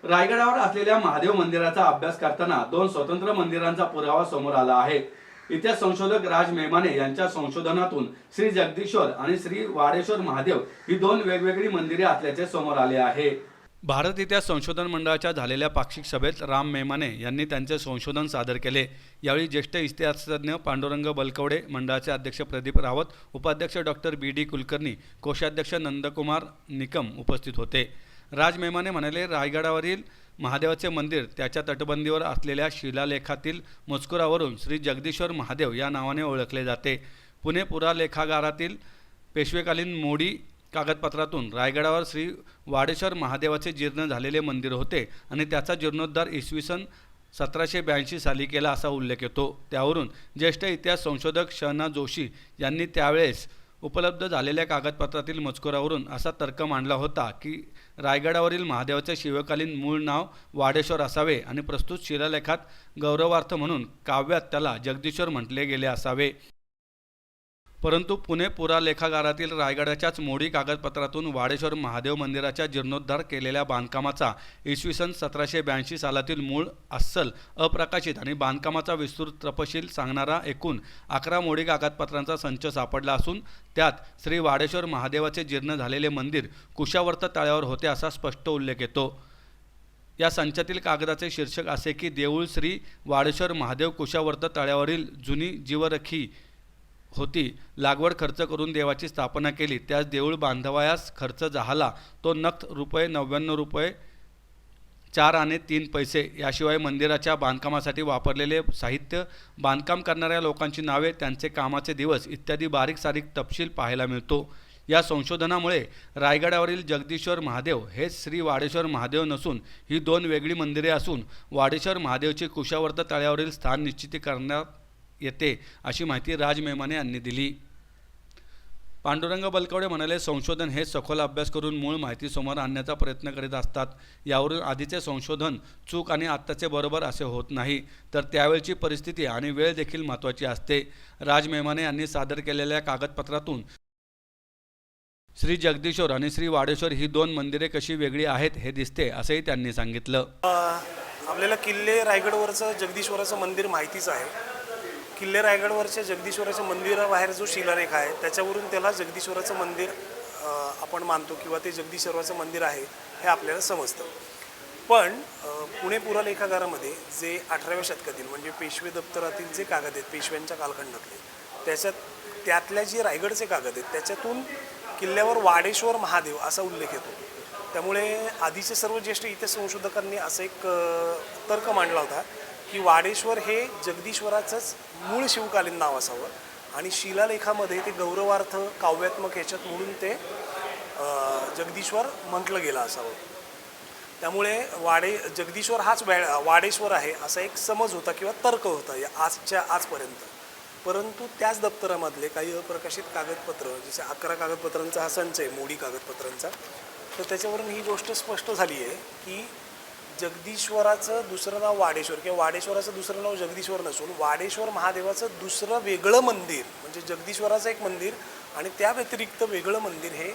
रायगडावर असलेल्या महादेव मंदिराचा अभ्यास करताना दोन स्वतंत्र मंदिरांचा पुरावा समोर आला आहे। इतिहास संशोधक राज मेमाने यांच्या संशोधनातून श्री जगदीश्वर आणि श्री वाडेश्वर महादेव ही दोन वेगवेगळी मंदिरे असल्याचे समोर आले आहे। भारत इतिहास संशोधन मंडळाच्या झालेल्या पाक्षिक सभेत राम मेमाने यांनी त्यांचे संशोधन सादर केले। यावेळी ज्येष्ठ इतिहासतज्ञ पांडुरंग बलकवडे, मंडळाचे अध्यक्ष प्रदीप रावत, उपाध्यक्ष डॉक्टर बी.डी. कुलकर्णी, कोषाध्यक्ष नंदकुमार निकम उपस्थित होते। राज मेमाने म्हणाले, रायगडावरील महादेवाचे मंदिर त्याच्या तटबंदीवर असलेल्या शिलालेखातील मजकुरावरून श्री जगदीश्वर महादेव या नावाने ओळखले जाते। पुणे पुरालेखागारातील पेशवेकालीन मोडी कागदपत्रातून रायगडावर श्री वाडेश्वर महादेवाचे जीर्ण झालेले मंदिर होते आणि त्याचा जीर्णोद्धार इसवी सन 1782 साली केला असा उल्लेख येतो। त्यावरून ज्येष्ठ इतिहास संशोधक शना जोशी यांनी त्यावेळेस उपलब्ध झालेल्या कागदपत्रातील मजकुरावरून असा तर्क मांडला होता की रायगडावरील महादेवाचे शिवकालीन मूळ नाव वाडेश्वर असावे आणि प्रस्तुत शिलालेखात गौरवार्थ म्हणून काव्यात त्याला जगदीश्वर म्हटले गेले असावे। परंतु पुणे पुरालेखागारातील रायगडाच्याच मोडी कागदपत्रातून वाडेश्वर महादेव मंदिराच्या जीर्णोद्धार केलेल्या बांधकामाचा इसवी सन 1782 सालातील मूळ अस्सल अप्रकाशित आणि बांधकामाचा विस्तृत तपशील सांगणारा एकूण 11 मोडी कागदपत्रांचा संच सापडला असून त्यात श्री वाडेश्वर महादेवाचे जीर्ण झालेले मंदिर कुशावर्त तळ्यावर होते असा स्पष्ट उल्लेख येतो। या संचातील कागदाचे शीर्षक असे की देऊळ श्री वाडेश्वर महादेव कुशावर्त तळ्यावरील जुनी जीवरखी होती, लागवड खर्च करून देवाची स्थापना केली, त्यास देऊळ बांधवायास खर्च झाला तो नक्त ₹99 4 आणे 3 पैसे। याशिवाय मंदिराच्या बांधकामासाठी वापरलेले साहित्य, बांधकाम करणाऱ्या लोकांची नावे, त्यांचे कामाचे दिवस इत्यादी बारीक सारीक तपशील पाहायला मिळतो। या संशोधनामुळे रायगडावरील जगदीश्वर महादेव हेच श्री वाडेश्वर महादेव नसून ही दोन वेगळी मंदिरे असून वाडेश्वर महादेवची कुशावर्त तळ्यावरील स्थान निश्चिती करण्यात येते अशी माहिती राज मेमाने यांनी दिली। पांडुरंग बलकवडे म्हणाले, संशोधन हे सखोल अभ्यास करून मूळ माहिती समोर आणण्याचा प्रयत्न करीत असतात। यावरून आधीचे संशोधन चूक आणि आत्ताचे बरोबर असे होत नाही, तर त्यावेळची परिस्थिती आणि वेळ देखील महत्त्वाची असते। राज मेमाने यांनी सादर केलेल्या कागदपत्रातून श्री जगदीश्वर आणि श्री वाडेश्वर ही दोन मंदिरे कशी वेगळी आहेत हे दिसते असेही त्यांनी सांगितलं। आपल्याला किल्ले रायगडवरचं जगदीश्वराचं मंदिर माहितीच आहे। किल्ले रायगडवरच्या जगदीश्वराच्या मंदिराबाहेर जो शिलालेख आहे त्याच्यावरून त्याला जगदीश्वराचं मंदिर आपण मानतो किंवा ते जगदीश्वराचं मंदिर आहे हे आपल्याला समजतं। पण पुणे पुरालेखागारामध्ये जे 18व्या शतकातील म्हणजे पेशवे दप्तरातील जे कागद आहेत पेशव्यांच्या कालखंडातले त्यातल्या जे रायगडचे कागद आहेत त्याच्यातून किल्ल्यावर वाडेश्वर महादेव असा उल्लेख येतो। त्यामुळे आधीचे सर्व ज्येष्ठ इतिहास संशोधकांनी असं एक तर्क मांडला होता की वाडेश्वर हे जगदीश्वराचंच मूळ शिवकालीन नाव असावं आणि शिलालेखामध्ये ते गौरवार्थ काव्यात्मक ह्याच्यात म्हणून ते जगदीश्वर म्हटलं गेलं असावं। त्यामुळे जगदीश्वर हाच वाडेश्वर आहे असा एक समज होता किंवा तर्क होता आजपर्यंत। परंतु त्याच दप्तरामधले काही अप्रकाशित कागदपत्र जसे 11 कागदपत्रांचा हा संच आहे मोडी कागदपत्रांचा, तर त्याच्यावरून ही गोष्ट स्पष्ट झाली आहे की जगदीश्वराचं दुसरं नाव वाडेश्वर किंवा वाडेश्वराचं दुसरं नाव जगदीश्वर नसून वाडेश्वर महादेवाचं दुसरं वेगळं मंदिर म्हणजे जगदीश्वराचं एक मंदिर आणि त्या व्यतिरिक्त वेगळं मंदिर हे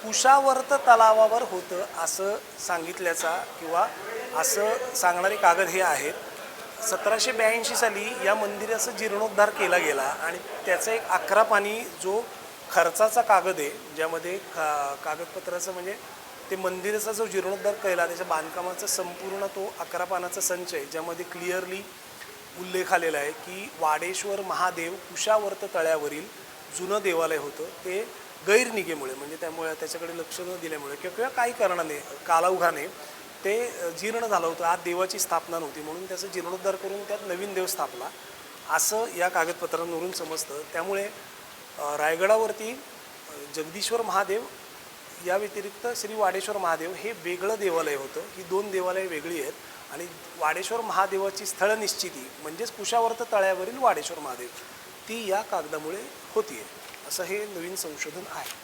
कुशावर्त तलावावर होतं असं सांगितल्याचा किंवा असं सांगणारे कागद हे आहेत। 1782 साली या मंदिराचा जीर्णोद्धार केला गेला आणि त्याचा एक 11 पानी जो खर्चाचा कागद आहे ज्यामध्ये कागदपत्राचं म्हणजे ते मंदिराचा जो जीर्णोद्धार केला त्याच्या बांधकामाचा संपूर्ण तो 11 पानाचा संच आहे ज्यामध्ये क्लिअरली उल्लेख आलेला आहे की वाडेश्वर महादेव कुशावर्त तळ्यावरील जुनं देवालय होतं ते गैरनिगेमुळे म्हणजे त्यामुळे त्याच्याकडे लक्ष न दिल्यामुळे किंवा काही कारणाने कालाउघाने ते जीर्ण झालं होतं। आज देवाची स्थापना नव्हती म्हणून त्याचा जीर्णोद्धार करून त्यात नवीन देव स्थापला असं या कागदपत्रांवरून समजतं। त्यामुळे रायगडावरती जगदीश्वर महादेव या व्यतिरिक्त श्री वाडेश्वर महादेव हे वेगळं देवालय होतं। ही दोन देवालय वेगळी आहेत आणि वाडेश्वर महादेवाची स्थळ निश्चिती म्हणजेच कुशावर्त तळ्यावरील वाडेश्वर महादेव ती या कागदामुळे होती आहे असं हे नवीन संशोधन आहे।